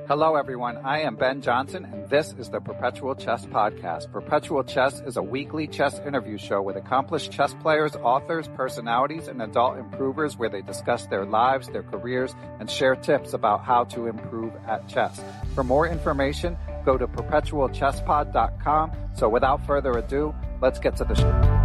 Hello, everyone. I am Ben Johnson, and this is the Perpetual Chess Podcast. Perpetual Chess is a weekly chess interview show with accomplished chess players, authors, personalities, and adult improvers where they discuss their lives, their careers, and share tips about how to improve at chess. For more information, go to perpetualchesspod.com. So without further ado, let's get to the show.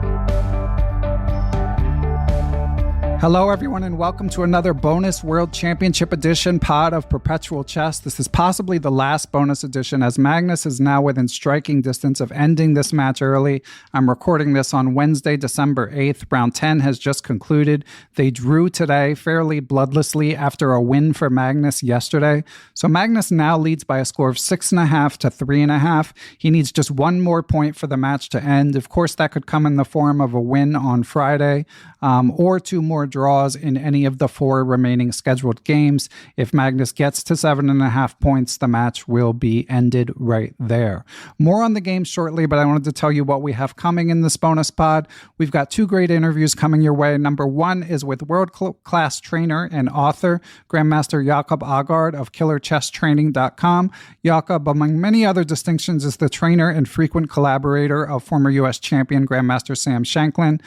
Hello, everyone, and welcome to another bonus World Championship edition pod of Perpetual Chess. This is possibly the last bonus edition, as Magnus is now within striking distance of ending this match early. I'm recording this on Wednesday, December 8th. Round 10 has just concluded. They drew today fairly bloodlessly after a win for Magnus yesterday. So Magnus now leads by a score of 6.5 to 3.5. He needs just one more point for the match to end. Of course, that could come in the form of a win on Friday, or two more draws in any of the four remaining scheduled games. If Magnus gets to 7.5 points, the match will be ended right there. More on the game shortly, but I wanted to tell you what we have coming in this bonus pod. We've got two great interviews coming your way. Number one is with world-class trainer and author, Grandmaster Jacob Aagaard of KillerChessTraining.com. Jacob, among many other distinctions, is the trainer and frequent collaborator of former U.S. champion Grandmaster Sam Shankland.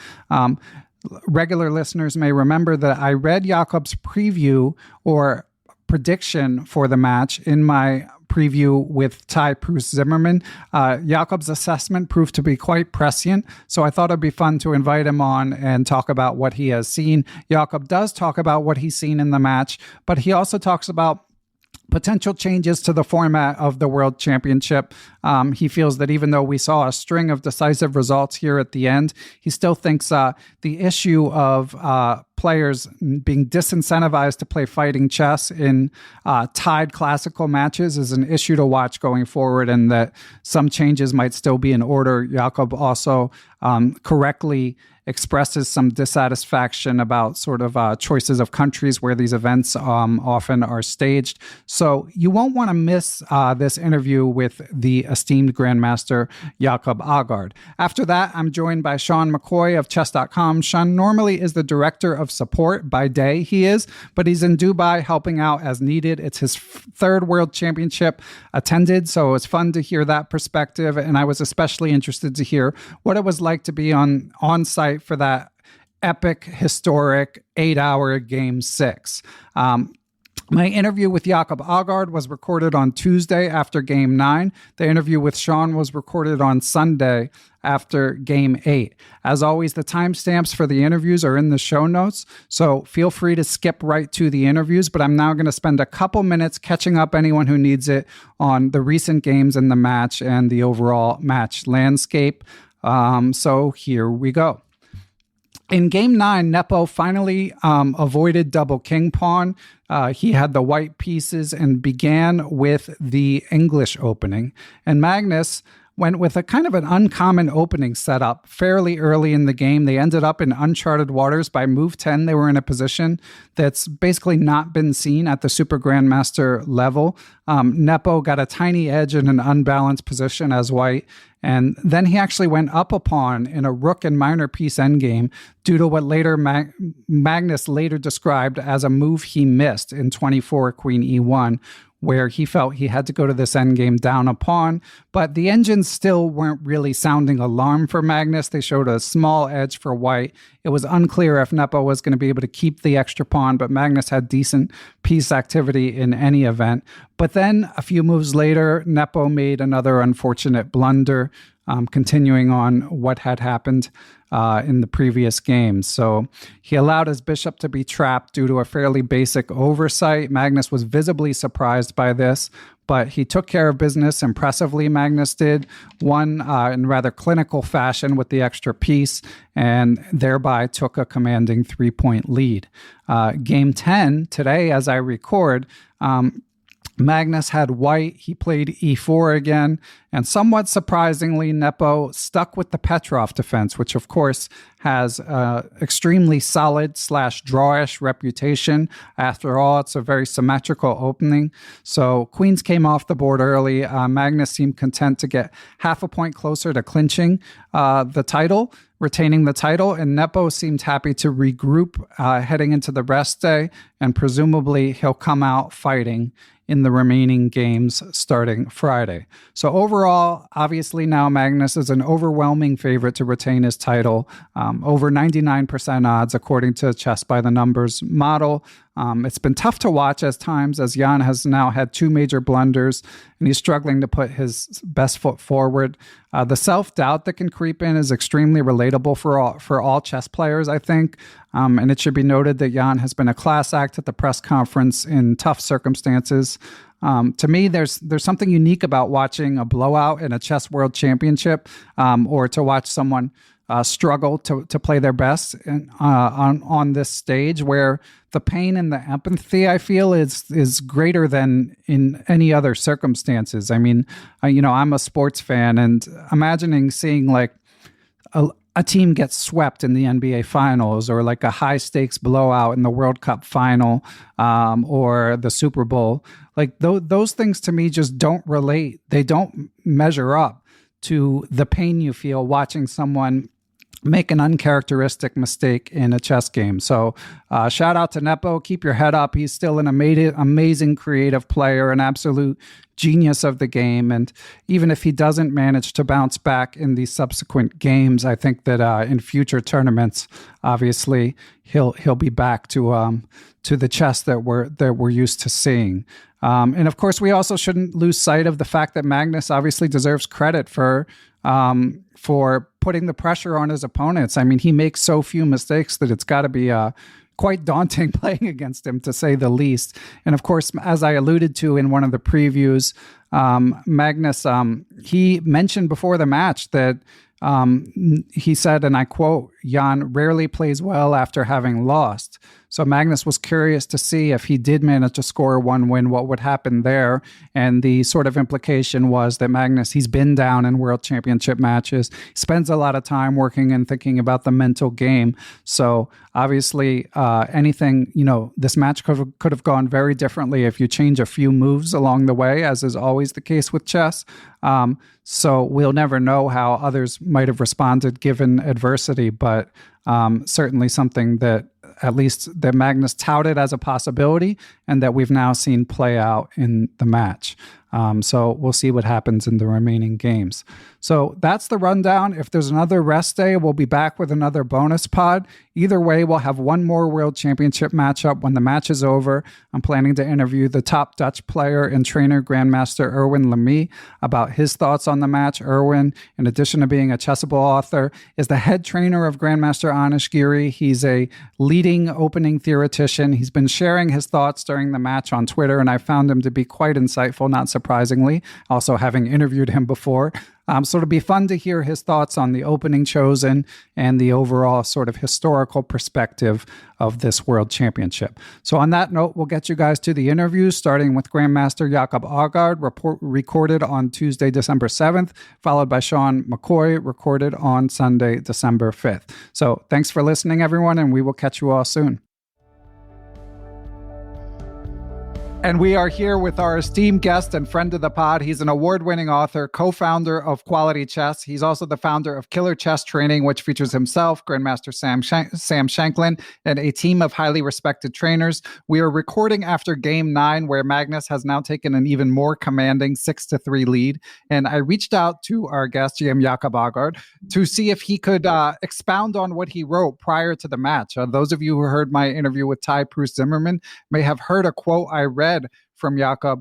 Regular listeners may remember that I read Jacob's preview or prediction for the match in my preview with Ty Proust-Zimmerman. Jacob's assessment proved to be quite prescient, so I thought it'd be fun to invite him on and talk about what he has seen. Jacob does talk about what he's seen in the match, but he also talks about potential changes to the format of the World Championship. He feels that even though we saw a string of decisive results here at the end, he still thinks the issue of players being disincentivized to play fighting chess in tied classical matches is an issue to watch going forward, and that some changes might still be in order. Jacob also correctly expresses some dissatisfaction about sort of choices of countries where these events often are staged. So you won't want to miss this interview with the esteemed Grandmaster Jacob Aagaard. After that, I'm joined by Shaun McCoy of chess.com. Shaun normally is the director of support by day, but he's in Dubai helping out as needed. It's his third World Championship attended, so it's fun to hear that perspective, and I was especially interested to hear what it was like to be on site for that epic, historic 8-hour Game 6. My interview with Jacob Aagaard was recorded on Tuesday after Game 9. The interview with Shaun was recorded on Sunday after Game 8. As always, the timestamps for the interviews are in the show notes, so feel free to skip right to the interviews, but I'm now going to spend a couple minutes catching up anyone who needs it on the recent games in the match and the overall match landscape. So here we go. In Game 9, Nepo finally avoided double king pawn. He had the white pieces and began with the English opening. And Magnus went with a kind of an uncommon opening setup fairly early in the game. They ended up in uncharted waters. By move 10, they were in a position that's basically not been seen at the Super Grandmaster level. Nepo got a tiny edge in an unbalanced position as white, and then he actually went up a pawn in a rook and minor piece endgame due to what later Magnus later described as a move he missed in 24 Queen E1, where he felt he had to go to this endgame down a pawn, but the engines still weren't really sounding alarm for Magnus. They showed a small edge for white. It was unclear if Nepo was going to be able to keep the extra pawn, but Magnus had decent piece activity in any event. But then a few moves later, Nepo made another unfortunate blunder, continuing on what had happened in the previous games. So he allowed his bishop to be trapped due to a fairly basic oversight. Magnus was visibly surprised by this, but he took care of business impressively. Magnus did, won in rather clinical fashion with the extra piece, and thereby took a commanding 3-point lead. Game 10, today as I record, Magnus had white. He played e4 again, and somewhat surprisingly, Nepo stuck with the Petrov defense, which of course has extremely solid / drawish reputation. After all, it's a very symmetrical opening. So queens came off the board early. Magnus seemed content to get half a point closer to clinching the title, retaining the title, and Nepo seemed happy to regroup heading into the rest day, and presumably he'll come out fighting in the remaining games starting Friday. So overall, obviously now Magnus is an overwhelming favorite to retain his title, over 99% odds according to Chess by the Numbers model. It's been tough to watch at times, as Jan has now had 2 major blunders and he's struggling to put his best foot forward. The self-doubt that can creep in is extremely relatable for all chess players, I think. And it should be noted that Jan has been a class act at the press conference in tough circumstances. To me, there's something unique about watching a blowout in a chess world championship, or to watch someone struggle to play their best on this stage, where the pain and the empathy, I feel, is greater than in any other circumstances. I mean, I'm a sports fan, and imagining seeing like a team get swept in the NBA Finals, or like a high stakes blowout in the World Cup final, or the Super Bowl, like those things to me just don't relate. They don't measure up to the pain you feel watching someone make an uncharacteristic mistake in a chess game. So shout out to Nepo. Keep your head up. He's still an amazing creative player, an absolute genius of the game. And even if he doesn't manage to bounce back in these subsequent games, I think that in future tournaments, obviously he'll be back to the chess that we're used to seeing. And of course, we also shouldn't lose sight of the fact that Magnus obviously deserves credit for putting the pressure on his opponents. I mean, he makes so few mistakes that it's got to be quite daunting playing against him, to say the least. And of course, as I alluded to in one of the previews, Magnus, he mentioned before the match that he said, and I quote, "Jan rarely plays well after having lost." So Magnus was curious to see if he did manage to score one win, what would happen there. And the sort of implication was that Magnus, he's been down in world championship matches, spends a lot of time working and thinking about the mental game. So obviously anything, this match could have gone very differently if you change a few moves along the way, as is always the case with chess. So we'll never know how others might have responded given adversity, but certainly something that at least that Magnus touted as a possibility and that we've now seen play out in the match. So we'll see what happens in the remaining games. So that's the rundown. If there's another rest day, we'll be back with another bonus pod. Either way, we'll have one more World Championship matchup when the match is over. I'm planning to interview the top Dutch player and trainer, Grandmaster Erwin Lamy, about his thoughts on the match. Erwin, in addition to being a Chessable author, is the head trainer of Grandmaster Anish Giri. He's a leading opening theoretician. He's been sharing his thoughts during the match on Twitter, and I found him to be quite insightful, not surprisingly, also having interviewed him before. So it'll be fun to hear his thoughts on the opening chosen and the overall sort of historical perspective of this World Championship. So on that note, we'll get you guys to the interviews, starting with Grandmaster Jacob Aagaard, recorded on Tuesday, December 7th, followed by Shaun McCoy, recorded on Sunday, December 5th. So thanks for listening, everyone, and we will catch you all soon. And we are here with our esteemed guest and friend of the pod. He's an award-winning author, co-founder of Quality Chess. He's also the founder of Killer Chess Training, which features himself, Grandmaster Sam Shanklin, and a team of highly respected trainers. We are recording after Game 9, where Magnus has now taken an even more commanding 6-3 lead. And I reached out to our guest, GM Jacob Aagaard, to see if he could expound on what he wrote prior to the match. Those of you who heard my interview with Ty Proust Zimmerman may have heard a quote I read from Jacob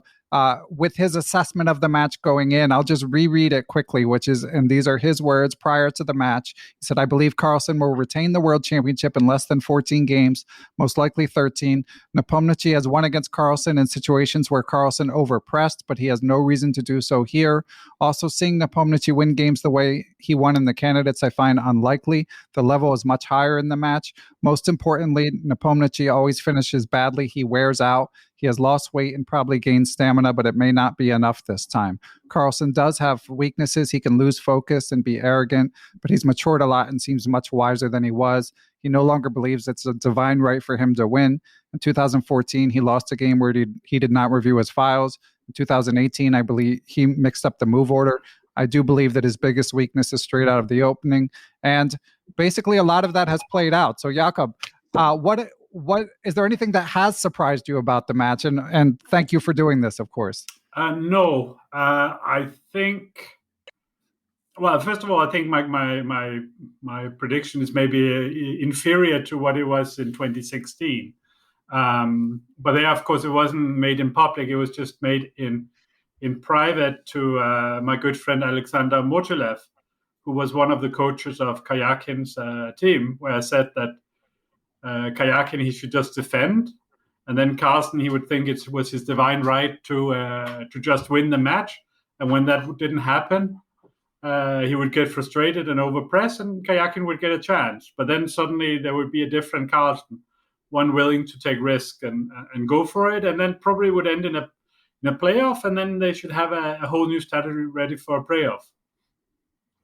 with his assessment of the match going in. I'll just reread it quickly, and these are his words prior to the match. He said, "I believe Carlsen will retain the World Championship in less than 14 games, most likely 13. Nepomniachtchi has won against Carlsen in situations where Carlsen overpressed, but he has no reason to do so here. Also, seeing Nepomniachtchi win games the way he won in the candidates, I find unlikely. The level is much higher in the match. Most importantly, Nepomniachtchi always finishes badly. He wears out. He has lost weight and probably gained stamina, but it may not be enough this time. Carlsen does have weaknesses. He can lose focus and be arrogant, but he's matured a lot and seems much wiser than he was. He no longer believes it's a divine right for him to win. In 2014, he lost a game where he did not review his files. In 2018, I believe he mixed up the move order. I do believe that his biggest weakness is straight out of the opening. And basically, a lot of that has played out. So, Jakob, what is there anything that has surprised you about the match? And thank you for doing this, of course. No, I think. Well, first of all, I think my prediction is maybe inferior to what it was in 2016. But there, of course, it wasn't made in public. It was just made in private to my good friend Alexander Motylev, who was one of the coaches of Karjakin's team, where I said that Karjakin, he should just defend, and then Carlsen, he would think it was his divine right to just win the match, and when that didn't happen, he would get frustrated and overpress, and Karjakin would get a chance. But then suddenly there would be a different Carlsen, one willing to take risk and go for it, and then probably would end in a playoff, and then they should have a whole new strategy ready for a playoff.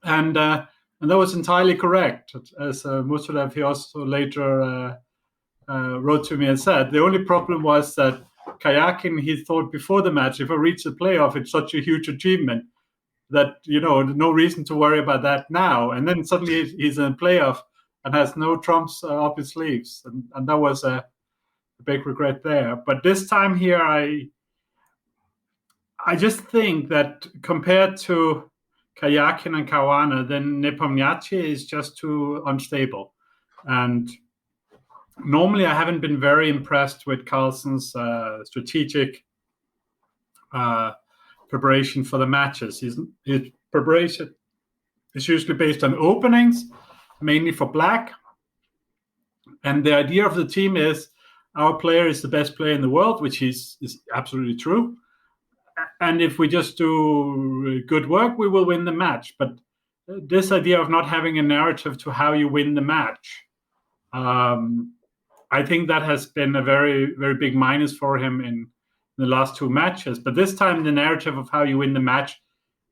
And that was entirely correct. As Motylev, he also later wrote to me and said, the only problem was that Karjakin, he thought before the match, if I reach the playoff, it's such a huge achievement that, no reason to worry about that now. And then suddenly he's in a playoff and has no trumps up his sleeves. And that was a big regret there. But this time here, I just think that compared to Karjakin and Caruana, then Nepomniachtchi is just too unstable. And normally I haven't been very impressed with Carlsen's strategic preparation for the matches. His preparation is usually based on openings, mainly for black. And the idea of the team is our player is the best player in the world, which is absolutely true. And if we just do good work, we will win the match. But this idea of not having a narrative to how you win the match, I think that has been a very, very big minus for him in the last two matches. But this time, the narrative of how you win the match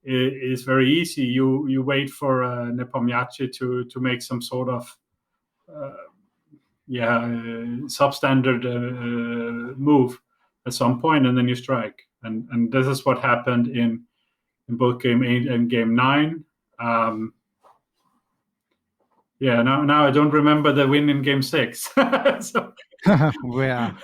is very easy. You wait for Nepomniachtchi to make some sort of substandard move at some point, and then you strike. And this is what happened in both Game 8 and Game 9. Now I don't remember the win in Game 6. So, yeah.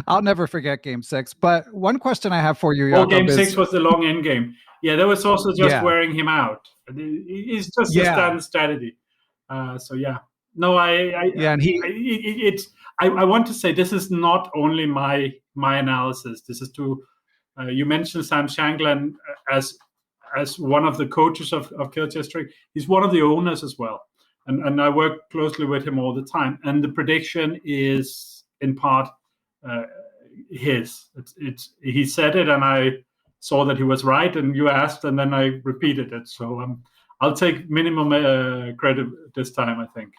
I'll never forget Game 6. But one question I have for you, Jakob, Game 6 was the long end game. Yeah, that was also just wearing him out. It's just a standard strategy. No, I want to say this is not only my analysis. This is you mentioned Sam Shankland as one of the coaches of Kilchester. He's one of the owners as well, and I work closely with him all the time. And the prediction is in part his. He said it, and I saw that he was right. And you asked, and then I repeated it. So I'll take minimum credit this time, I think.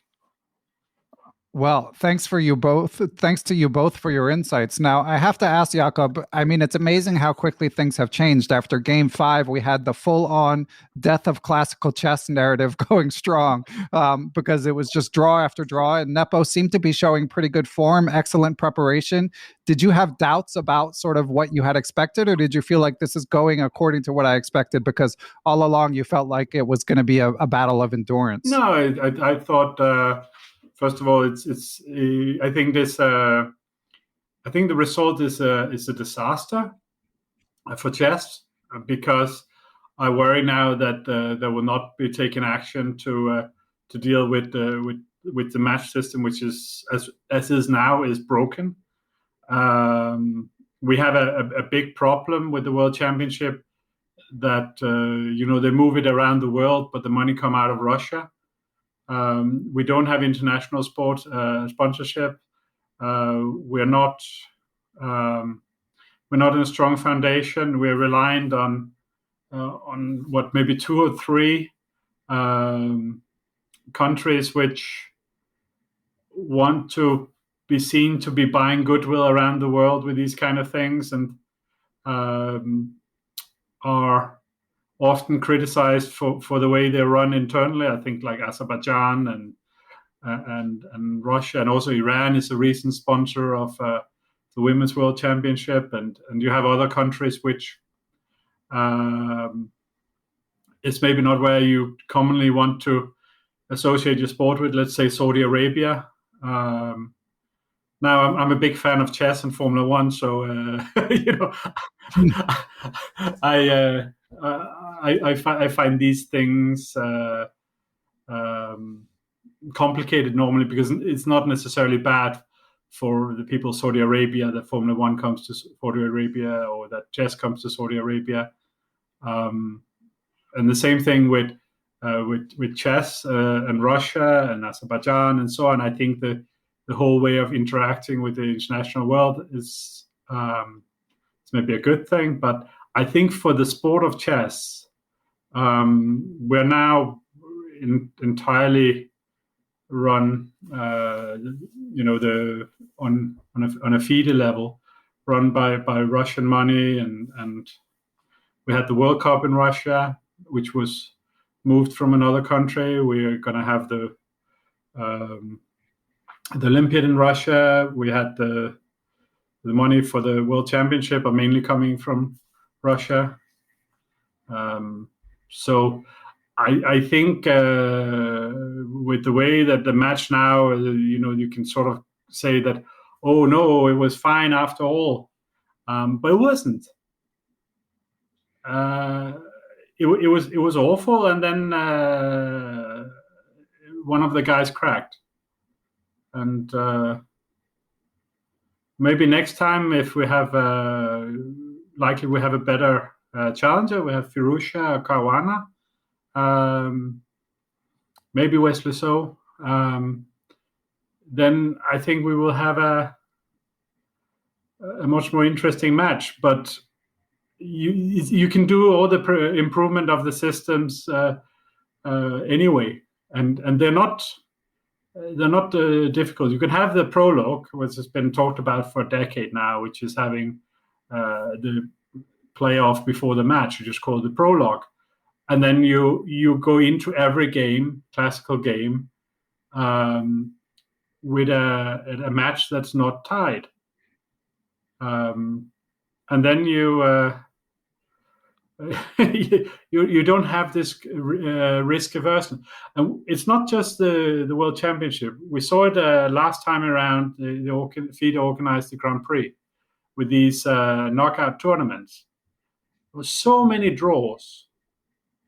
Well, thanks to you both for your insights. Now, I have to ask, Jakob, I mean, it's amazing how quickly things have changed. After Game 5, we had the full-on death of classical chess narrative going strong because it was just draw after draw, and Nepo seemed to be showing pretty good form, excellent preparation. Did you have doubts about sort of what you had expected, or did you feel like this is going according to what I expected? Because all along you felt like it was going to be a battle of endurance. No, I thought... First of all, it's. I think this. I think the result is a disaster for chess because I worry now that there will not be taken action to deal with the match system, which is as is now is broken. We have a big problem with the World Championship that they move it around the world, but the money come out of Russia. We don't have international sports sponsorship. We're not in a strong foundation. We're reliant on what maybe 2 or 3 countries which want to be seen to be buying goodwill around the world with these kind of things, and are often criticized for the way they run internally. I think like Azerbaijan and Russia, and also Iran is a recent sponsor of the Women's World Championship, and you have other countries which it's maybe not where you commonly want to associate your sport with. Let's say Saudi Arabia. Now, I'm a big fan of chess and Formula One, so I find these things complicated normally, because it's not necessarily bad for the people of Saudi Arabia that Formula One comes to Saudi Arabia, or that chess comes to Saudi Arabia. And the same thing with chess and Russia and Azerbaijan and so on. I think the whole way of interacting with the international world is it's maybe a good thing, but I think for the sport of chess, we're now entirely run, on a FIDE level, run by Russian money, and we had the World Cup in Russia, which was moved from another country. We're going to have the Olympiad in Russia. We had the money for the World Championship are mainly coming from Russia. So I think with the way that the match now, you can sort of say that, oh no, it was fine after all, but it wasn't. It was awful, and then one of the guys cracked, and maybe next time, if we have likely we have a better challenger, we have Firusha or Caruana, maybe Wesley So, then I think we will have a much more interesting match. But you can do all the improvement of the systems anyway, and they're not difficult. You can have the prologue, which has been talked about for a decade now, which is having the playoff before the match. You just call it the prologue, and then you go into every game, classical game, with a match that's not tied, and then you don't have this risk aversion. And it's not just the World Championship. We saw it last time around. The FIDE organized the Grand Prix with these knockout tournaments. There were so many draws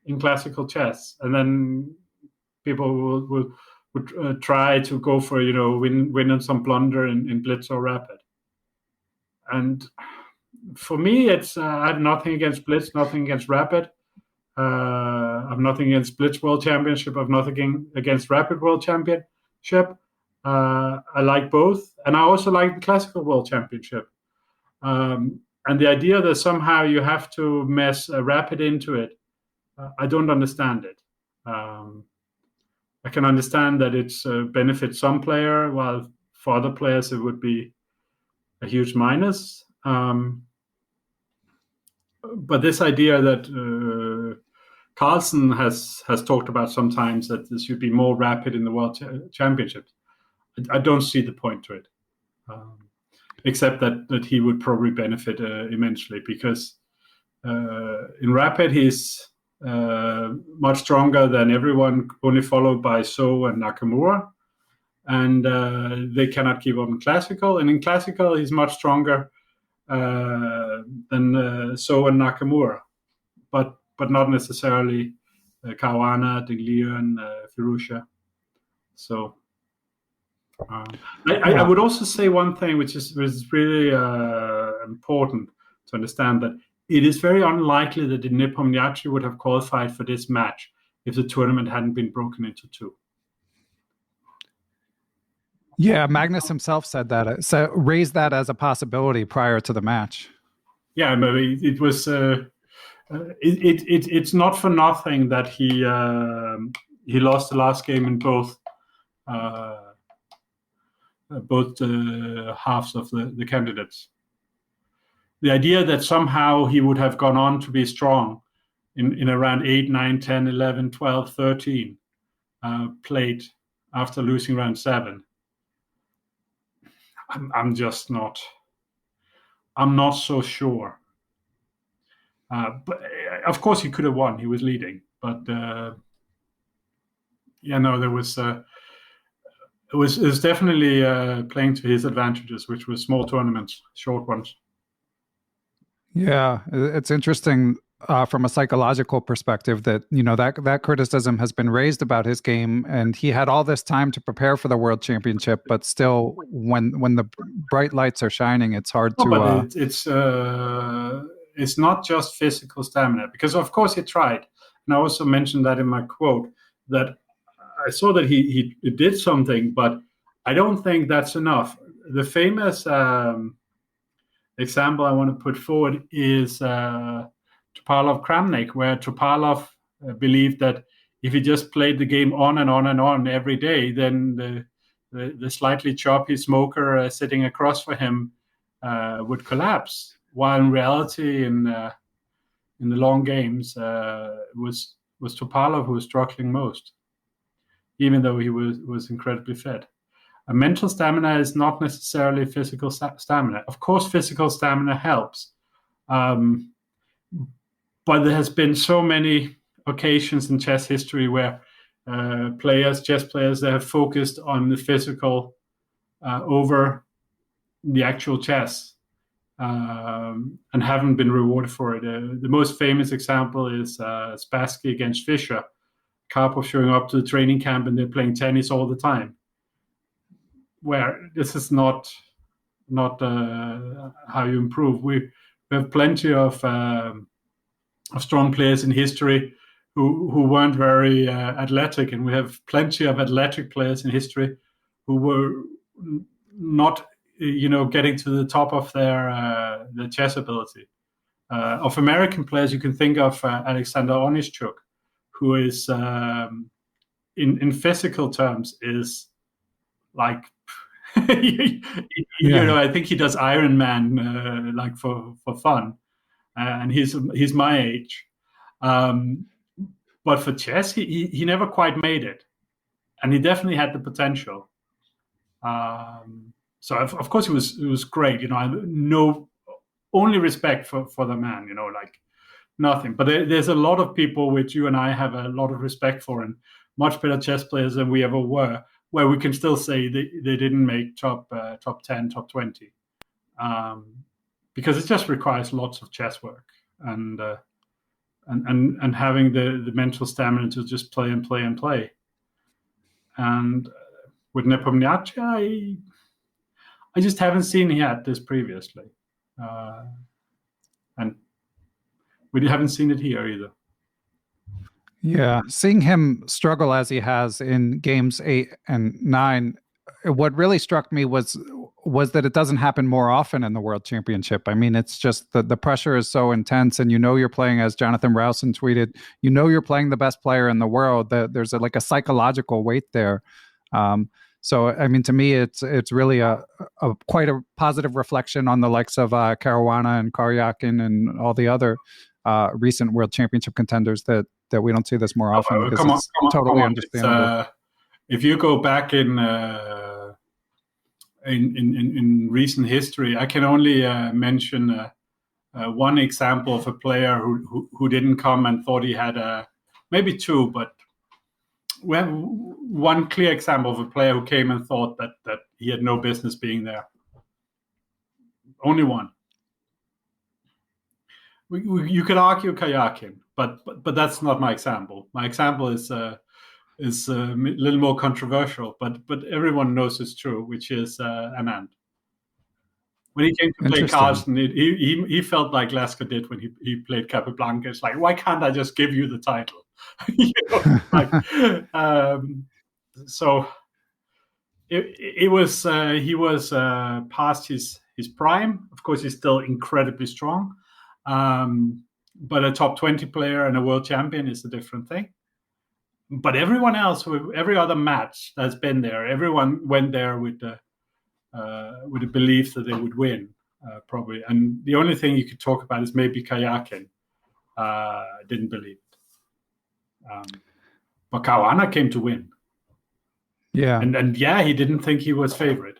in classical chess, and then people would try to go for win on some blunder in blitz or rapid. And for me, it's I have nothing against blitz, nothing against rapid. I have nothing against blitz World Championship. I have nothing against rapid World Championship. I like both, and I also like the classical World Championship. And the idea that somehow you have to mess rapid into it, I don't understand it. I can understand that it's benefits some player, while for other players it would be a huge minus. But this idea that Carlsen has talked about sometimes, that there should be more rapid in the World Championships, I don't see the point to it, except that he would probably benefit immensely, because in rapid he's much stronger than everyone, only followed by So and Nakamura, and they cannot keep up in classical. And in classical he's much stronger than So and Nakamura, but not necessarily Caruana, Dinglier, and Firusha. So I would also say one thing which is really important to understand, that it is very unlikely that the Nepomniachtchi would have qualified for this match if the tournament hadn't been broken into two. Yeah, Magnus himself said that. So raised that as a possibility prior to the match. Yeah, maybe it was. It's not for nothing that he lost the last game in both both halves of the candidates. The idea that somehow he would have gone on to be strong in around 8, 9, 10, 11, 12, 13 played after losing round 7. I'm just not. I'm not so sure. But of course he could have won. He was leading, but there was. It was definitely playing to his advantages, which was small tournaments, short ones. Yeah, it's interesting from a psychological perspective that that criticism has been raised about his game, and he had all this time to prepare for the World Championship, but still, when the bright lights are shining, it's hard to. But it's not just physical stamina, because of course he tried, and I also mentioned that in my quote that I saw that he did something, but I don't think that's enough. The famous example I want to put forward is Topalov-Kramnik, where Topalov believed that if he just played the game on and on and on every day, then the slightly choppy smoker sitting across for him would collapse. While in reality, in the long games, was Topalov who was struggling most, even though he was incredibly fit. A mental stamina is not necessarily physical stamina. Of course, physical stamina helps. But there has been so many occasions in chess history where chess players, they have focused on the physical over the actual chess and haven't been rewarded for it. The most famous example is Spassky against Fischer. Karpov showing up to the training camp and they're playing tennis all the time. Where this is not how you improve. We have plenty of strong players in history who weren't very athletic, and we have plenty of athletic players in history who were not, getting to the top of their chess ability. Of American players, you can think of Alexander Onischuk, who is in physical terms is like. I think he does Ironman like for fun, and he's my age. But for chess, he never quite made it, and he definitely had the potential. So of course it was great. I have no only respect for the man. Like nothing. But there's a lot of people which you and I have a lot of respect for, and much better chess players than we ever were, where we can still say they didn't make top 10, top 20, because it just requires lots of chess work and having the mental stamina to just play and play and play. And with Nepomniachtchi, I just haven't seen he had this previously, and we haven't seen it here either. Yeah, seeing him struggle as he has in games 8 and 9, what really struck me was that it doesn't happen more often in the World Championship. I mean, it's just the pressure is so intense, and you're playing, as Jonathan Rowson tweeted, you're playing the best player in the world. There's a psychological weight there. So, I mean, to me, it's really a quite a positive reflection on the likes of Caruana and Karyakin and all the other recent World Championship contenders that we don't see this more often, because it's totally understandable. If you go back in recent history, I can only mention one example of a player who didn't come and thought he had maybe two, but we have one clear example of a player who came and thought that he had no business being there. Only one. You could argue Karyakin, but that's not my example. My example is a little more controversial, but everyone knows it's true, which is Anand. When he came to play Carlsen, he felt like Lasker did when he played Capablanca. It's like, why can't I just give you the title? So it was he was past his prime. Of course, he's still incredibly strong. But a top 20 player and a world champion is a different thing. But everyone else, every other match that's been there, everyone went there with with a belief that they would win, probably. And the only thing you could talk about is maybe Kayakin didn't believe it. But Caruana came to win. Yeah. And he didn't think he was favorite.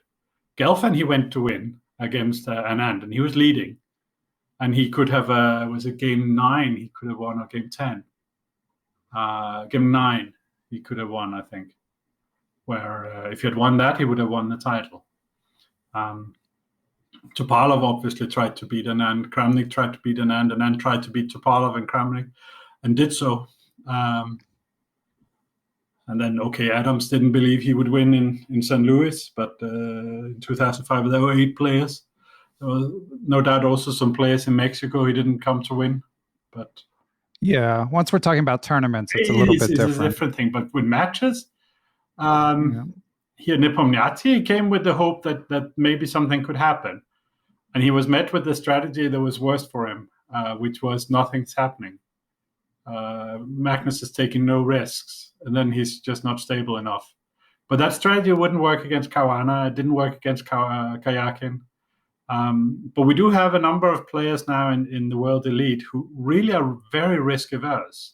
Gelfand, he went to win against Anand, and he was leading. And he could have, was it game 9? He could have won, or game 10? Game 9, he could have won, I think. Where if he had won that, he would have won the title. Topalov obviously tried to beat Anand. Kramnik tried to beat Anand. Anand tried to beat Topalov and Kramnik, and did so. And then, Adams didn't believe he would win in St. Louis, but in 2005 there were 8 players. There was no doubt also some players in Mexico he didn't come to win. But yeah, once we're talking about tournaments, it's a little bit different. It's a different thing. But with matches, here Nepomniachtchi came with the hope that maybe something could happen. And he was met with the strategy that was worst for him, which was nothing's happening. Magnus is taking no risks, and then he's just not stable enough. But that strategy wouldn't work against Caruana. It didn't work against Kayakin. But we do have a number of players now in the World Elite who really are very risk averse.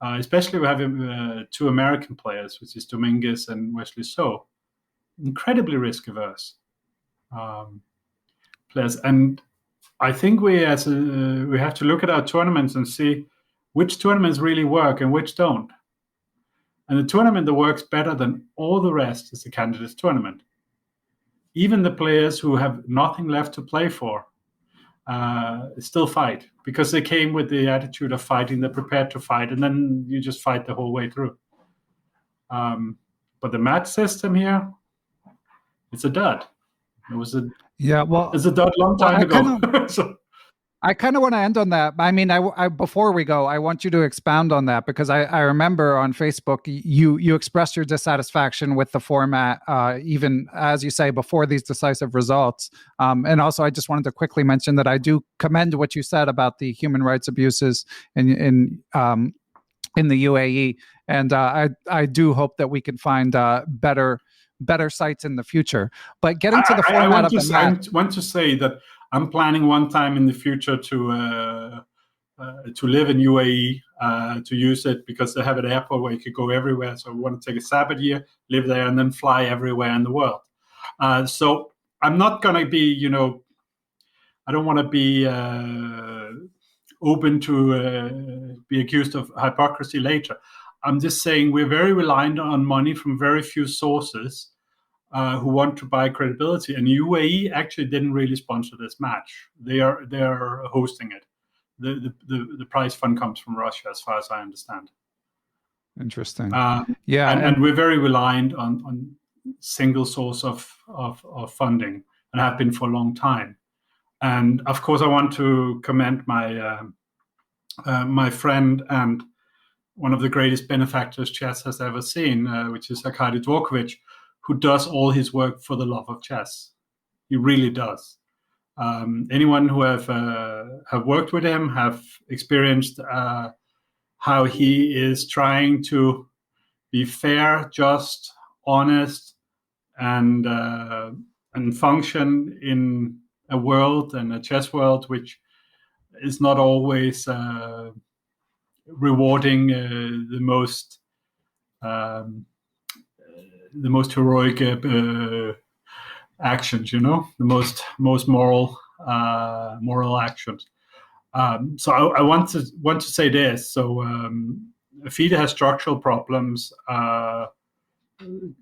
Especially we have 2 American players, which is Dominguez and Wesley So. Incredibly risk averse players. And I think we have to look at our tournaments and see which tournaments really work and which don't. And the tournament that works better than all the rest is the Candidates Tournament. Even the players who have nothing left to play for still fight, because they came with the attitude of fighting. They're prepared to fight, and then you just fight the whole way through. But the match system here, it's a dud. It's a dud long time ago. I kind of want to end on that. I mean, I before we go, I want you to expound on that, because I remember on Facebook you expressed your dissatisfaction with the format, even as you say, before these decisive results. And also, I just wanted to quickly mention that I do commend what you said about the human rights abuses in the UAE, and I do hope that we can find better sites in the future. But getting to the format of the match, I want to say that I'm planning one time in the future to live in UAE, to use it, because they have an airport where you could go everywhere. So I want to take a Sabbath year, live there, and then fly everywhere in the world. So I'm not going to be, I don't want to be open to be accused of hypocrisy later. I'm just saying we're very reliant on money from very few sources who want to buy credibility, and UAE actually didn't really sponsor this match. They are hosting it. The prize fund comes from Russia, as far as I understand. Interesting. And we're very reliant on single source of funding, and have been for a long time. And of course, I want to commend my my friend and one of the greatest benefactors chess has ever seen, which is Arkady Dvorkovich, who does all his work for the love of chess. He really does. Anyone who have worked with him have experienced how he is trying to be fair, just, honest, and function in a world, and a chess world, which is not always rewarding the most heroic actions, the most moral actions. So I want to say this. So FIDE has structural problems.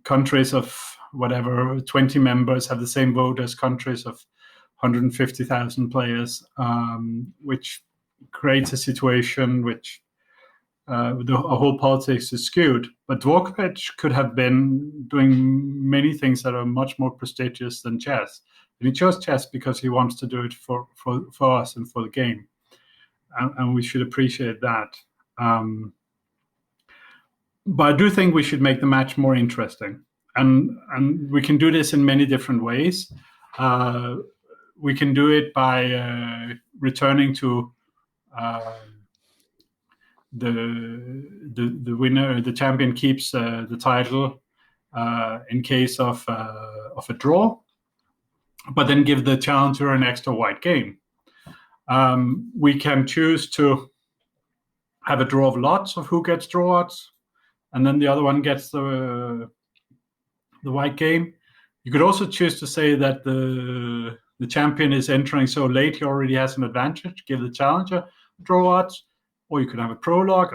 Countries of 20 members have the same vote as countries of 150,000 players, which creates a situation which the whole politics is skewed. But Dvorkovich could have been doing many things that are much more prestigious than chess. And he chose chess because he wants to do it for us and for the game. And we should appreciate that. But I do think we should make the match more interesting. And we can do this in many different ways. We can do it by returning to the winner, the champion keeps the title in case of a draw. but then give the challenger an extra white game. We can choose to have a draw of lots of who gets draw odds, and then the other one gets the white game. You could also choose to say that the champion is entering so late he already has an advantage, give the challenger draw odds, or you could have a prologue.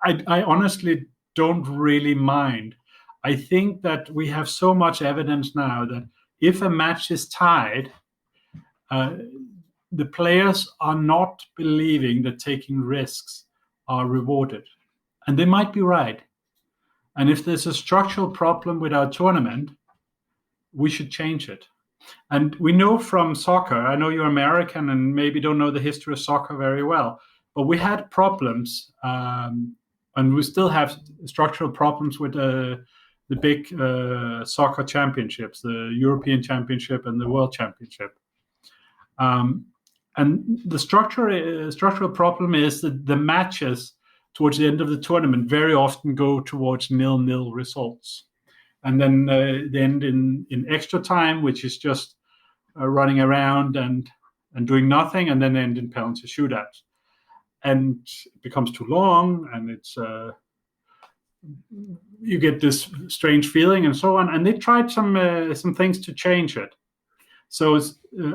I honestly don't really mind. I think that we have so much evidence now that if a match is tied, the players are not believing that taking risks are rewarded. And they might be right. And if there's a structural problem with our tournament, we should change it. And we know from soccer, I know you're American and maybe don't know the history of soccer very well, but we had problems, and we still have structural problems with the big soccer championships, the European Championship and the World Championship. And the structural problem is that the matches towards the end of the tournament very often go towards 0-0 results. And then they end in extra time, which is just running around and doing nothing, and then end in penalty shootouts. And it becomes too long, and it's you get this strange feeling and so on. And they tried some things to change it. So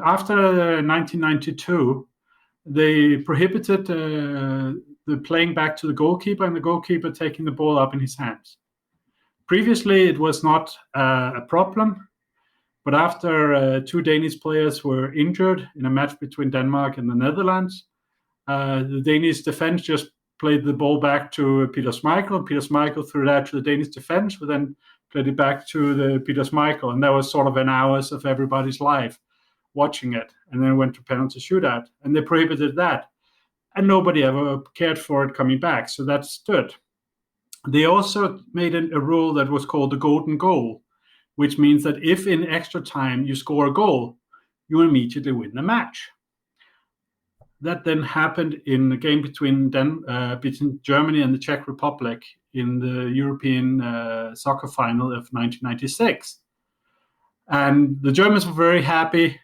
after 1992, they prohibited the playing back to the goalkeeper and the goalkeeper taking the ball up in his hands. Previously, it was not a problem, but after two Danish players were injured in a match between Denmark and the Netherlands, the Danish defense just played the ball back to Peter Schmeichel, and Peter Schmeichel threw it out to the Danish defense, who then played it back to the Peter Schmeichel, and that was sort of an hours of everybody's life watching it, and then it went to penalty shootout, and they prohibited that, and nobody ever cared for it coming back, so that stood. They also made a rule that was called the golden goal, which means that if in extra time you score a goal, you immediately win the match. That then happened in the game between Germany and the Czech Republic in the European soccer final of 1996. And the Germans were very happy,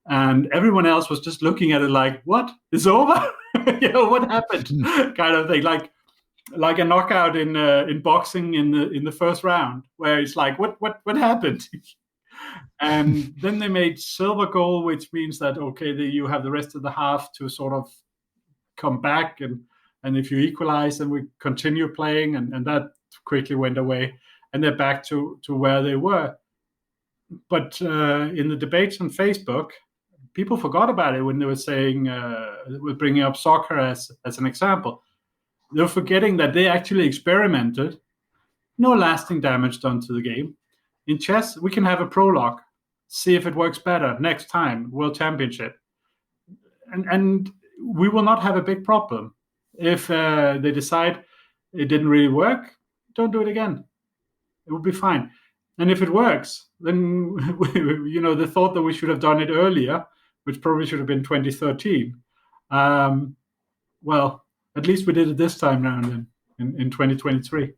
and everyone else was just looking at it like, what? It's over? What happened? Kind of thing, like a knockout in boxing in the first round, where it's like, what happened? And then they made silver goal, which means that you have the rest of the half to sort of come back, and if you equalize, then we continue playing, and that quickly went away, and they're back to where they were. But in the debates on Facebook, people forgot about it when they were saying we're bringing up soccer as an example. They're forgetting that they actually experimented. No lasting damage done to the game. In chess, we can have a prologue, see if it works better next time, World Championship. And we will not have a big problem. If they decide it didn't really work, don't do it again. It will be fine. And if it works, then, the thought that we should have done it earlier, which probably should have been 2013, well, at least we did it this time round in 2023.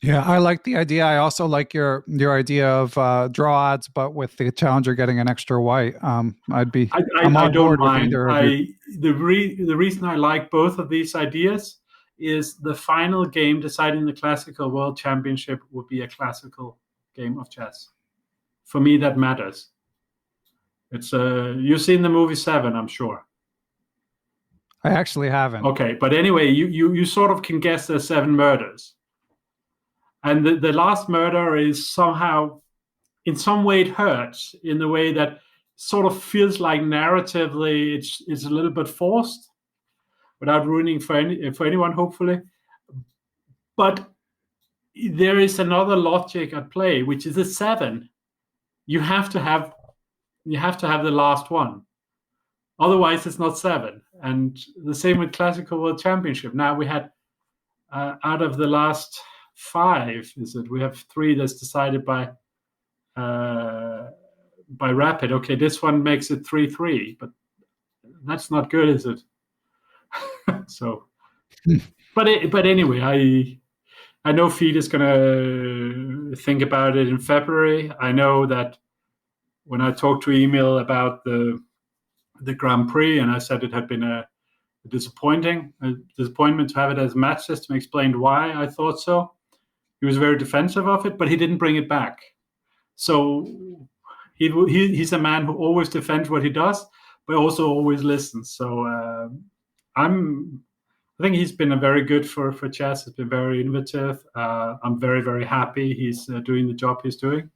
Yeah, I like the idea. I also like your idea of draw odds, but with the challenger getting an extra white. I'm on board with either of you. The reason I like both of these ideas is the final game deciding the classical world championship would be a classical game of chess. For me, that matters. It's you've seen the movie Seven, I'm sure. I actually haven't. Okay, but anyway, you sort of can guess there's 7 murders. And the last murder is somehow, in some way, it hurts in the way that sort of feels like narratively it's a little bit forced, without ruining for anyone, hopefully. But there is another logic at play, which is a 7. You have to have the last one. Otherwise, it's not 7. And the same with Classical World Championship. Now we had out of the last 5, we have 3 that's decided by rapid. Okay, this one makes it 3-3, but that's not good, is it? So, but anyway, I know FIDE is going to think about it in February. I know that when I talked to Emil about the Grand Prix, and I said it had been a disappointment to have it as a match system, explained why I thought so. He was very defensive of it, but he didn't bring it back. So he's a man who always defends what he does, but also always listens. So I think he's been a very good for chess. He's been very innovative. I'm very, very happy he's doing the job he's doing.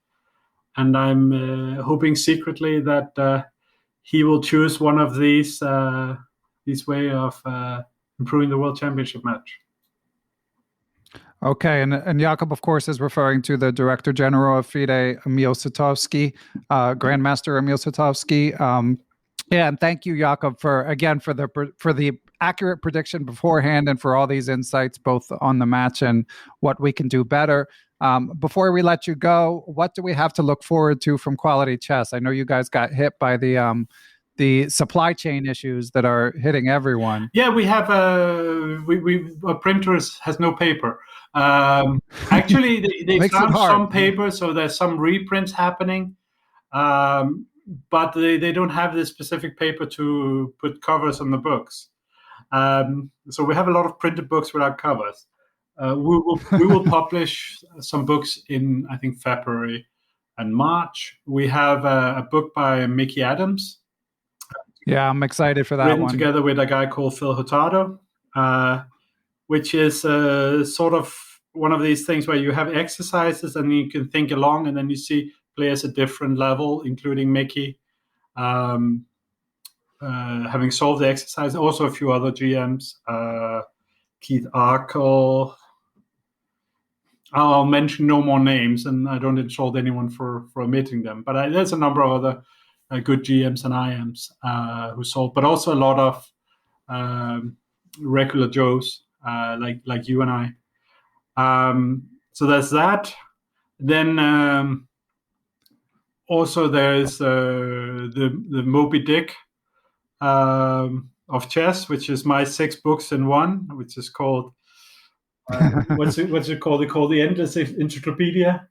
And I'm hoping secretly that he will choose one of these way of improving the World Championship match. Okay, and Jacob, of course, is referring to the Director General of FIDE, Emil Satowski, Grandmaster Emil Satowski. Yeah, and thank you, Jacob, for the accurate prediction beforehand and for all these insights, both on the match and what we can do better. Before we let you go, what do we have to look forward to from Quality Chess? I know you guys got hit by the supply chain issues that are hitting everyone. Yeah, we have our printers has no paper. Actually, they found some paper, so there's some reprints happening, but they don't have this specific paper to put covers on the books. So we have a lot of printed books without covers. We will publish some books in, I think, February and March. We have a book by Mickey Adams. Yeah, I'm excited for that written one. Together with a guy called Phil Hurtado, which is sort of one of these things where you have exercises and you can think along, and then you see players at different level, including Mickey, having solved the exercise. Also a few other GMs, Keith Arkle. I'll mention no more names, and I don't insult anyone for omitting them. But there's a number of other good GMs and IMs who sold, but also a lot of regular Joes like you and I. So there's that. Then also there's the Moby Dick of chess, which is my 6 books in one, which is called what's it called? They call the Endless Encyclopedia.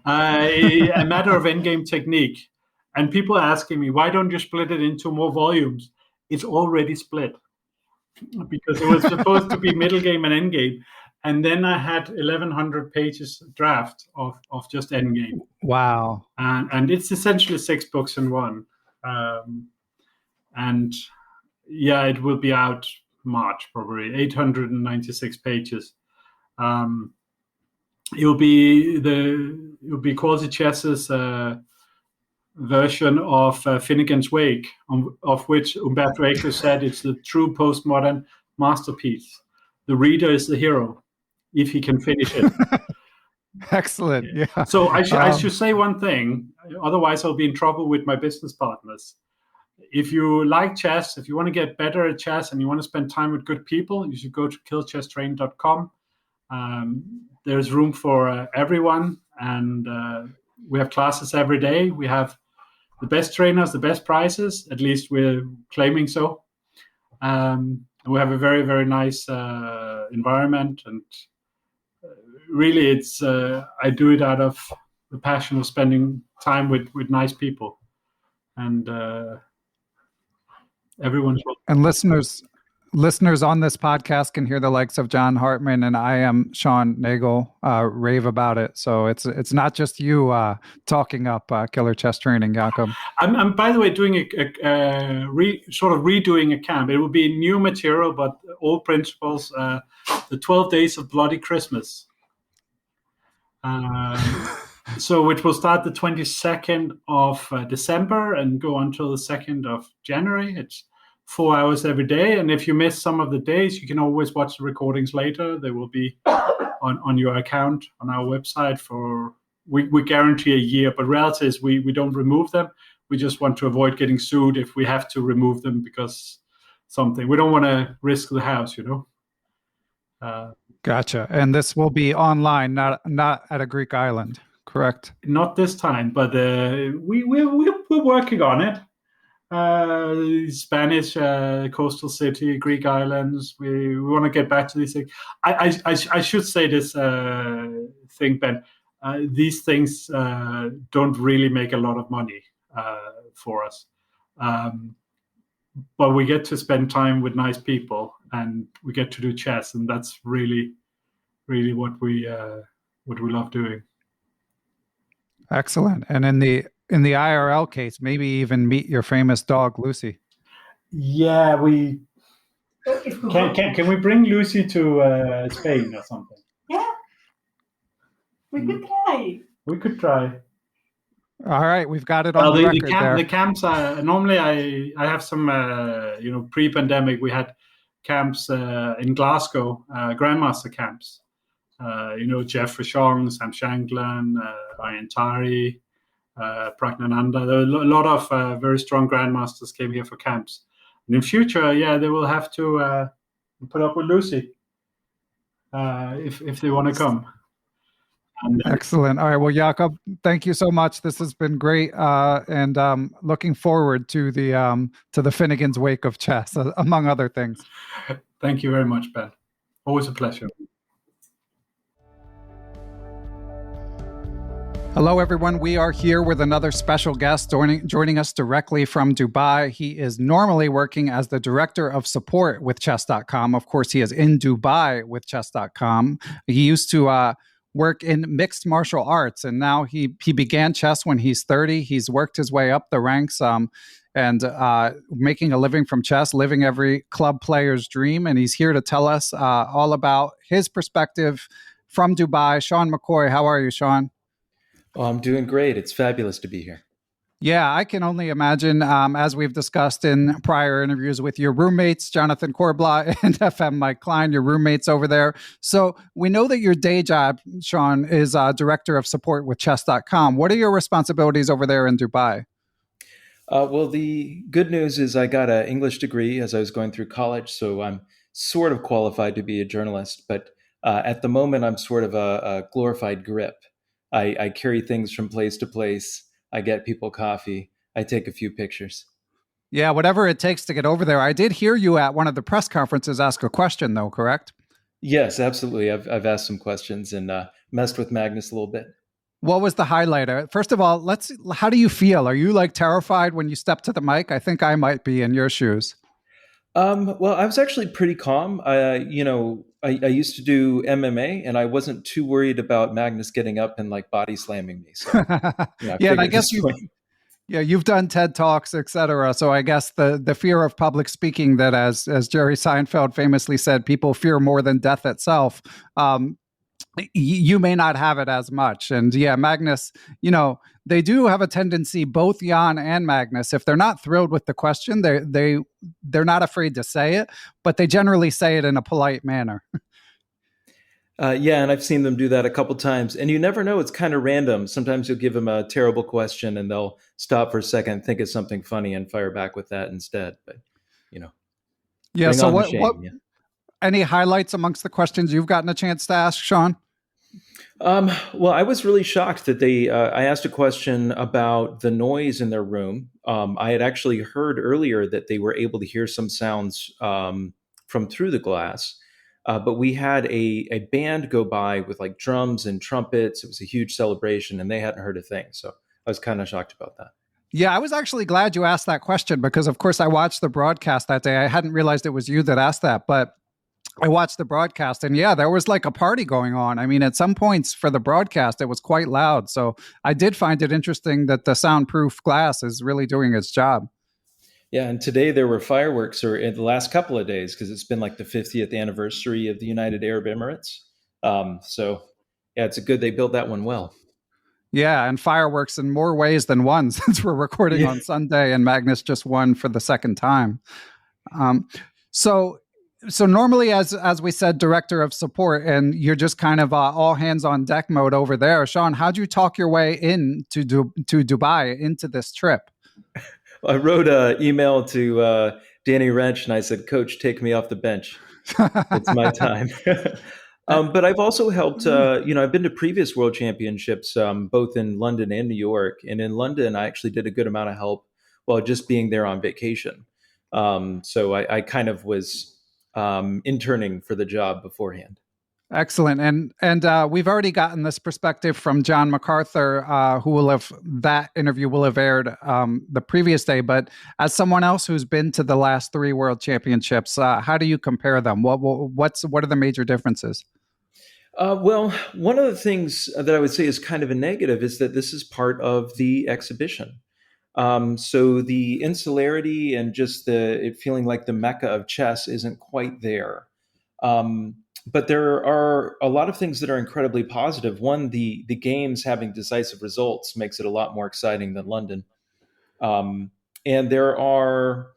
A matter of endgame technique. And people are asking me, why don't you split it into more volumes? It's already split because it was supposed to be middle game and end game. And then I had 1,100 pages draft of just endgame. Wow. And it's essentially 6 books in one. And yeah, it will be out March, probably 896 pages. It will be Quality Chess's version of Finnegan's Wake, of which Umberto Eco said it's the true postmodern masterpiece. The reader is the hero, if he can finish it. Excellent. Yeah. So I should say one thing, otherwise I'll be in trouble with my business partners. If you like chess, if you want to get better at chess and you want to spend time with good people, you should go to killchesstraining.com. There's room for everyone, and we have classes every day. We have the best trainers, the best prices, at least we're claiming so. We have a very, very nice environment, and really it's I do it out of the passion of spending time with nice people, and everyone's welcome. And listeners on this podcast can hear the likes of John Hartman and I am Shaun Nagel rave about it. So it's not just you talking up Killer Chess Training, Jacob. I'm by the way doing sort of redoing a camp. It will be new material, but old principles. The 12 Days of Bloody Christmas. So which will start the 22nd of December and go until the 2nd of January. It's 4 hours every day, and if you miss some of the days, you can always watch the recordings later. They will be on your account on our website for we guarantee a year, but reality is we don't remove them. We just want to avoid getting sued if we have to remove them because something. We don't want to risk the house, Gotcha. And this will be online, not at a Greek island, correct? Not this time, but we're working on it. Spanish coastal city, Greek islands. We want to get back to these things. I should say this thing, Ben. these things don't really make a lot of money for us. But we get to spend time with nice people, and we get to do chess, and that's really, really what we love doing. Excellent. And in the IRL case, maybe even meet your famous dog, Lucy. Yeah, we can we bring Lucy to Spain or something? Yeah, we could try. We could try. All right, we've got it on the record there. The camps are normally I have some pre-pandemic we had camps in Glasgow, grandmaster camps. Jeffrey Chong, Sam Shankland, Ryan Tari, Pragnananda. There are a lot of very strong grandmasters came here for camps. And in future, they will have to put up with Lucy if they want to come. Excellent. All right. Well, Jacob, thank you so much. This has been great, and looking forward to the Finnegan's Wake of chess, among other things. Thank you very much, Ben. Always a pleasure. Hello, everyone. We are here with another special guest joining us directly from Dubai. He is normally working as the director of support with chess.com. Of course, he is in Dubai with chess.com. He used to work in mixed martial arts, and now he began chess when he's 30. He's worked his way up the ranks and making a living from chess, living every club player's dream. And he's here to tell us all about his perspective from Dubai. Shaun McCoy, how are you, Shaun? Oh, I'm doing great. It's fabulous to be here. Yeah, I can only imagine, as we've discussed in prior interviews with your roommates, Jonathan Korbla and FM Mike Klein, your roommates over there. So we know that your day job, Shaun, is director of support with chess.com. What are your responsibilities over there in Dubai? Well, the good news is I got an English degree as I was going through college, so I'm sort of qualified to be a journalist. But at the moment, I'm sort of a glorified grip. I carry things from place to place. I get people coffee. I take a few pictures. Yeah, whatever it takes to get over there. I did hear you at one of the press conferences ask a question, though, correct? Yes, absolutely. I've asked some questions and messed with Magnus a little bit. What was the highlight? First of all, how do you feel? Are you terrified when you step to the mic? I think I might be in your shoes. Well, I was actually pretty calm. I used to do MMA, and I wasn't too worried about Magnus getting up and body slamming me. So, yeah, and I guess you've done TED Talks, etc. So I guess the fear of public speaking that, as Jerry Seinfeld famously said, people fear more than death itself. You may not have it as much. And yeah, Magnus, they do have a tendency, both Jan and Magnus, if they're not thrilled with the question, they're not afraid to say it, but they generally say it in a polite manner. Yeah, and I've seen them do that a couple times. And you never know, it's kind of random. Sometimes you'll give them a terrible question and they'll stop for a second, think of something funny and fire back with that instead. But, Yeah, so what any highlights amongst the questions you've gotten a chance to ask, Shaun? Well, I was really shocked that I asked a question about the noise in their room. I had actually heard earlier that they were able to hear some sounds from through the glass. But we had a band go by with drums and trumpets. It was a huge celebration and they hadn't heard a thing. So I was kind of shocked about that. Yeah, I was actually glad you asked that question because, of course, I watched the broadcast that day. I hadn't realized it was you that asked that, but I watched the broadcast and yeah, there was a party going on. I mean, at some points for the broadcast, it was quite loud. So I did find it interesting that the soundproof glass is really doing its job. Yeah, and today there were fireworks, or in the last couple of days, because it's been the 50th anniversary of the United Arab Emirates. So yeah, it's good they built that one well. Yeah, and fireworks in more ways than one since we're recording on Sunday and Magnus just won for the second time. So normally, as we said, director of support, and you're just kind of all hands on deck mode over there. Shaun, how'd you talk your way to Dubai, into this trip? I wrote an email to Danny Wrench and I said, "Coach, take me off the bench. It's my time." But I've also helped, I've been to previous world championships, both in London and New York. And in London, I actually did a good amount of help while just being there on vacation. So I kind of was interning for the job beforehand. Excellent. And we've already gotten this perspective from John MacArthur, that interview will have aired the previous day. But as someone else who's been to the last three World Championships, how do you compare them? What are the major differences? Well, one of the things that I would say is kind of a negative is that this is part of the exhibition. So the insularity and just it feeling like the mecca of chess isn't quite there. But there are a lot of things that are incredibly positive. One, the games having decisive results makes it a lot more exciting than London. And there are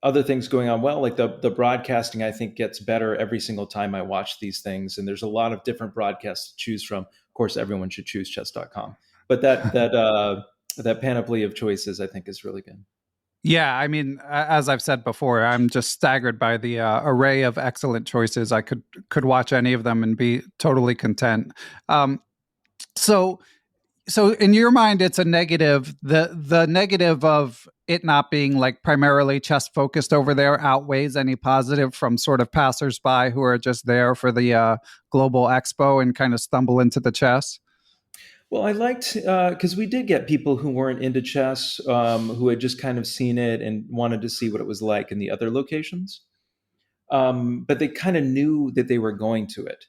other things going on well, like the broadcasting, I think, gets better every single time I watch these things. And there's a lot of different broadcasts to choose from. Of course, everyone should choose chess.com. But that panoply of choices, I think, is really good. Yeah, I mean, as I've said before, I'm just staggered by the array of excellent choices. I could watch any of them and be totally content. So in your mind, it's a negative. The negative of it not being like primarily chess focused over there outweighs any positive from sort of passersby who are just there for the global expo and kind of stumble into the chess. Well, I liked because we did get people who weren't into chess, who had just kind of seen it and wanted to see what it was like in the other locations. But they kind of knew that they were going to it.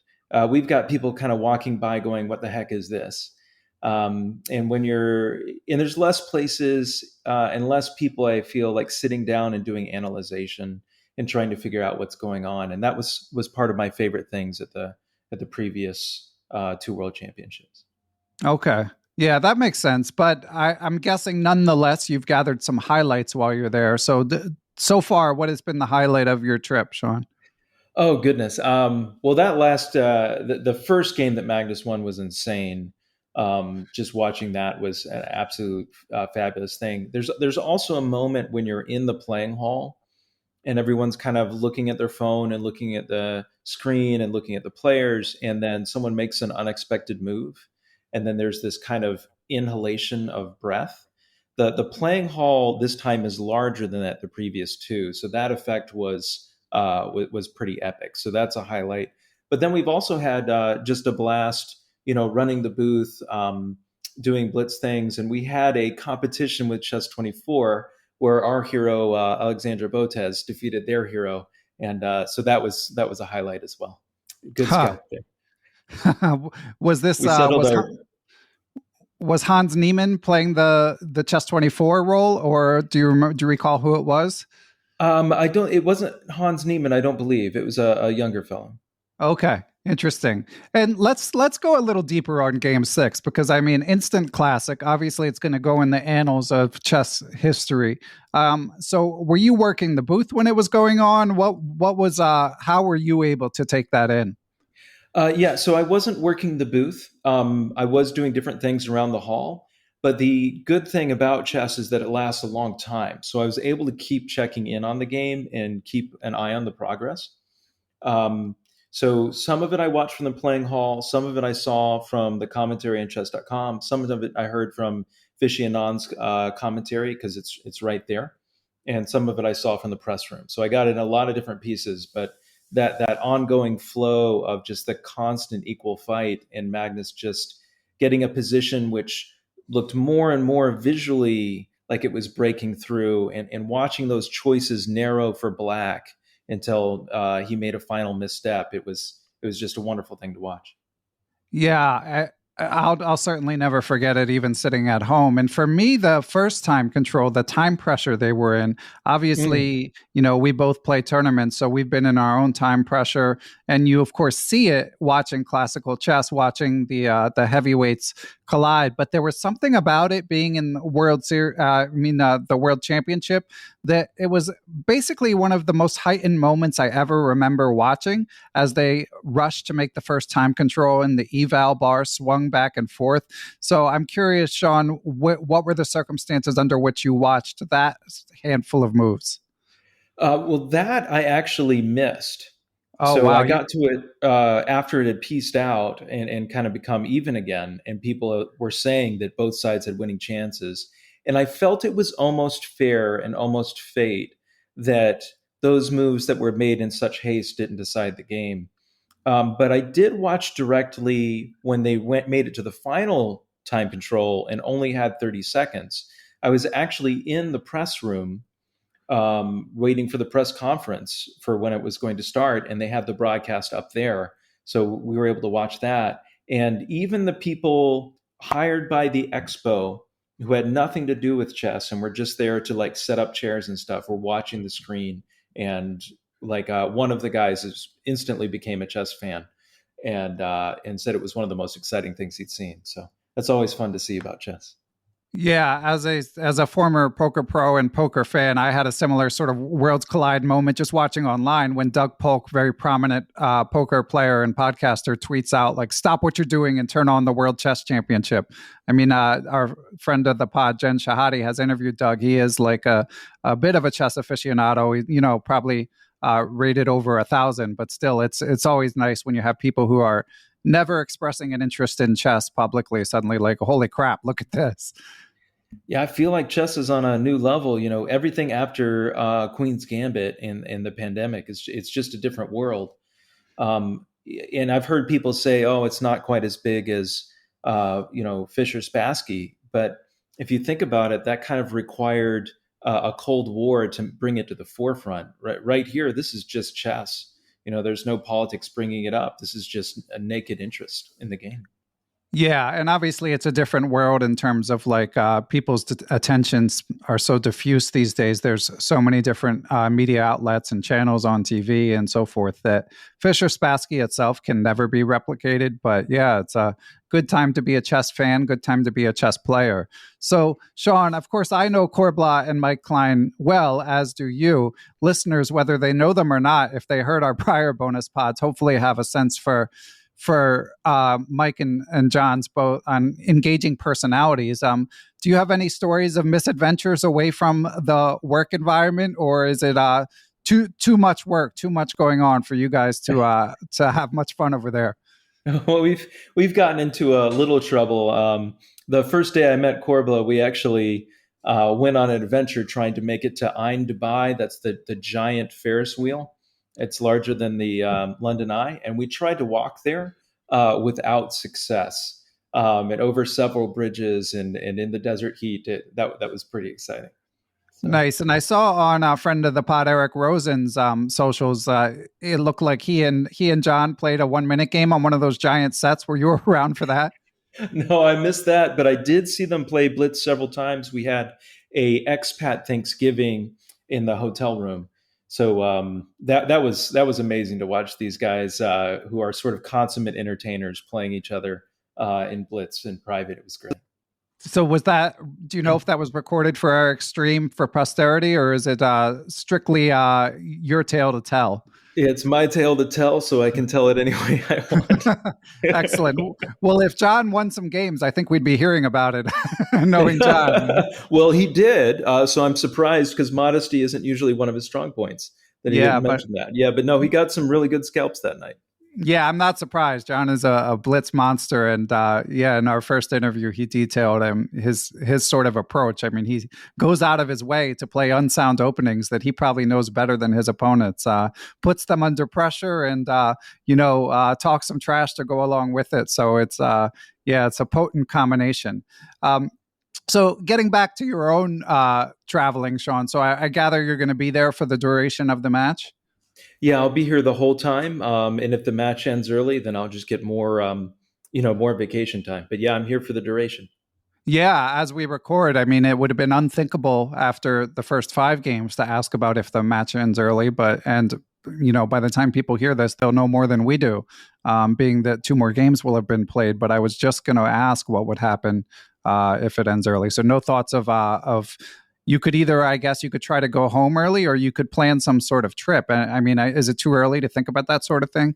We've got people kind of walking by going, "What the heck is this?" And there's less places and less people, I feel like, sitting down and doing analyzation and trying to figure out what's going on. And that was part of my favorite things at the previous two World Championships. Okay. Yeah, that makes sense. But I'm guessing nonetheless, you've gathered some highlights while you're there. So so far, what has been the highlight of your trip, Shaun? Oh, goodness. Well, that last, the first game that Magnus won was insane. Just watching that was an absolute fabulous thing. There's also a moment when you're in the playing hall and everyone's kind of looking at their phone and looking at the screen and looking at the players. And then someone makes an unexpected move. And then there's this kind of inhalation of breath. The playing hall this time is larger than the previous two, so that effect was pretty epic. So that's a highlight. But then we've also had just a blast, running the booth, doing blitz things, and we had a competition with Chess 24 where our hero Alexandra Botez defeated their hero, and so that was a highlight as well. Good scout there. Was this was Hans Niemann playing the Chess 24 role, or do you recall who it was? I don't. It wasn't Hans Niemann. I don't believe it was a younger fellow. Okay, interesting. And let's go a little deeper on Game 6 because I mean, instant classic. Obviously, it's going to go in the annals of chess history. So, were you working the booth when it was going on? What was? How were you able to take that in? Yeah, so I wasn't working the booth. I was doing different things around the hall. But the good thing about chess is that it lasts a long time. So I was able to keep checking in on the game and keep an eye on the progress. So some of it I watched from the playing hall. Some of it I saw from the commentary on chess.com. Some of it I heard from Fishy Anand's commentary because it's right there. And some of it I saw from the press room. So I got in a lot of different pieces, but that ongoing flow of just the constant equal fight and Magnus just getting a position which looked more and more visually like it was breaking through and watching those choices narrow for black until he made a final misstep. It was just a wonderful thing to watch. Yeah, I'll certainly never forget it, even sitting at home. And for me, the first time control, the time pressure they were in, obviously, we both play tournaments, so we've been in our own time pressure. And you, of course, see it watching classical chess, watching the heavyweights collide. But there was something about it being in the World Series, the World Championship, that it was basically one of the most heightened moments I ever remember watching as they rushed to make the first time control and the eval bar swung back and forth. So I'm curious, Shaun, what were the circumstances under which you watched that handful of moves? Well, that I actually missed. Oh, so wow. I got to it after it had pieced out and kind of become even again. And people were saying that both sides had winning chances. And I felt it was almost fair and almost fate that those moves that were made in such haste didn't decide the game. But I did watch directly when they made it to the final time control and only had 30 seconds. I was actually in the press room waiting for the press conference for when it was going to start, and they had the broadcast up there. So we were able to watch that. And even the people hired by the expo who had nothing to do with chess and were just there to like set up chairs and stuff were watching the screen. And like one of the guys instantly became a chess fan and said it was one of the most exciting things he'd seen. So that's always fun to see about chess. Yeah, as a former poker pro and poker fan, I had a similar sort of worlds collide moment just watching online when Doug Polk, very prominent poker player and podcaster, tweets out like, "Stop what you're doing and turn on the World Chess Championship." I mean, our friend of the pod, Jen Shahadi, has interviewed Doug. He is like a bit of a chess aficionado. Probably rated over 1,000, but still, it's always nice when you have people who are never expressing an interest in chess publicly suddenly like, holy crap, look at this. Yeah, I feel like chess is on a new level. Everything after Queen's Gambit and the pandemic it's just a different world. And I've heard people say, "Oh, it's not quite as big as Fischer Spassky." But if you think about it, that kind of required a Cold War to bring it to the forefront. Right here, this is just chess. There's no politics bringing it up. This is just a naked interest in the game. Yeah, and obviously it's a different world in terms of like people's attentions are so diffuse these days. There's so many different media outlets and channels on TV and so forth that Fischer Spassky itself can never be replicated. But yeah, it's a good time to be a chess fan, good time to be a chess player. So Shaun, of course, I know Corbla and Mike Klein well, as do you. Listeners, whether they know them or not, if they heard our prior bonus pods, hopefully have a sense for Mike and John's both on engaging personalities. Do you have any stories of misadventures away from the work environment, or is it too much work, too much going on for you guys to have much fun over there? Well, we've gotten into a little trouble. The first day I met Corbla, we actually went on an adventure trying to make it to Ain Dubai. That's the giant Ferris wheel. It's larger than the London Eye, and we tried to walk there without success, and over several bridges and in the desert heat. That was pretty exciting. So. Nice. And I saw on a friend of the pod, Eric Rosen's socials, it looked like he and John played a 1-minute game on one of those giant sets. Were you around for that? No, I missed that, but I did see them play Blitz several times. We had a expat Thanksgiving in the hotel room. So that was amazing to watch these guys who are sort of consummate entertainers playing each other in Blitz in private. It was great. So do you know if that was recorded for our stream for posterity, or is it strictly your tale to tell? It's my tale to tell, so I can tell it any way I want. Excellent. Well, if John won some games, I think we'd be hearing about it, knowing John. Well, he did, so I'm surprised because modesty isn't usually one of his strong points. That he didn't mention that. Yeah, but no, he got some really good scalps that night. Yeah, I'm not surprised. John is a blitz monster, and in our first interview, he detailed his sort of approach. I mean, he goes out of his way to play unsound openings that he probably knows better than his opponents. Puts them under pressure, and talks some trash to go along with it. So it's a potent combination. So getting back to your own traveling, Shaun. So I gather you're going to be there for the duration of the match. Yeah, I'll be here the whole time. And if the match ends early, then I'll just get more vacation time. But yeah, I'm here for the duration. Yeah, as we record, I mean, it would have been unthinkable after the first 5 games to ask about if the match ends early. By the time people hear this, they'll know more than we do, being that 2 more games will have been played. But I was just going to ask what would happen if it ends early. So no thoughts of you could either, I guess you could try to go home early, or you could plan some sort of trip. I mean, is it too early to think about that sort of thing?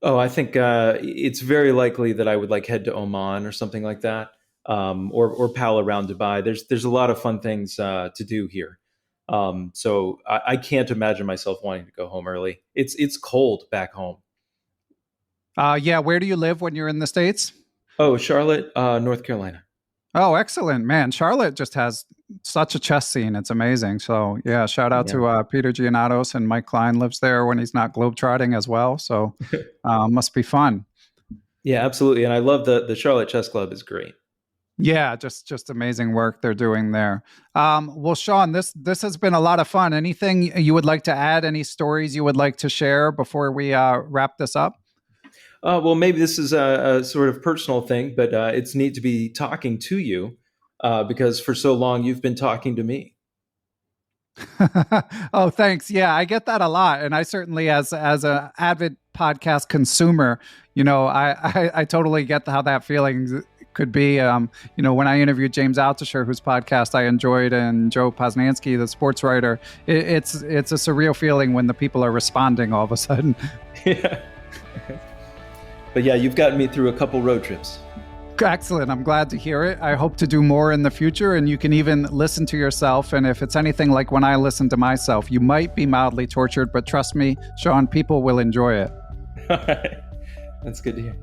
Oh, I think it's very likely that I would head to Oman or something like that, or pal around Dubai. There's a lot of fun things to do here. So I can't imagine myself wanting to go home early. It's cold back home. Where do you live when you're in the States? Oh, Charlotte, North Carolina. Oh, excellent, man. Charlotte just has such a chess scene. It's amazing. So yeah, shout out to Peter Giannatos, and Mike Klein lives there when he's not globetrotting as well. So must be fun. Yeah, absolutely. And I love the Charlotte Chess Club is great. Yeah, just amazing work they're doing there. Well, Shaun, this has been a lot of fun. Anything you would like to add? Any stories you would like to share before we wrap this up? Well, maybe this is a sort of personal thing, but it's neat to be talking to you because for so long you've been talking to me. Oh, thanks. Yeah, I get that a lot, and I certainly, as an avid podcast consumer, I totally get how that feeling could be. When I interviewed James Altucher, whose podcast I enjoyed, and Joe Posnanski, the sports writer, it's a surreal feeling when the people are responding all of a sudden. Yeah. But yeah, you've gotten me through a couple road trips. Excellent. I'm glad to hear it. I hope to do more in the future, and you can even listen to yourself. And if it's anything like when I listen to myself, you might be mildly tortured, but trust me, Shaun, people will enjoy it. That's good to hear.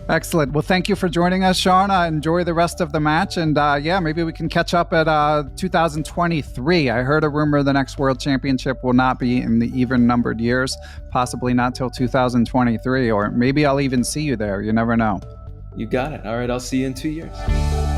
Excellent. Well, thank you for joining us, Shaun. Enjoy the rest of the match. And maybe we can catch up at 2023. I heard a rumor the next World Championship will not be in the even-numbered years, possibly not till 2023, or maybe I'll even see you there. You never know. You got it. All right, I'll see you in 2 years.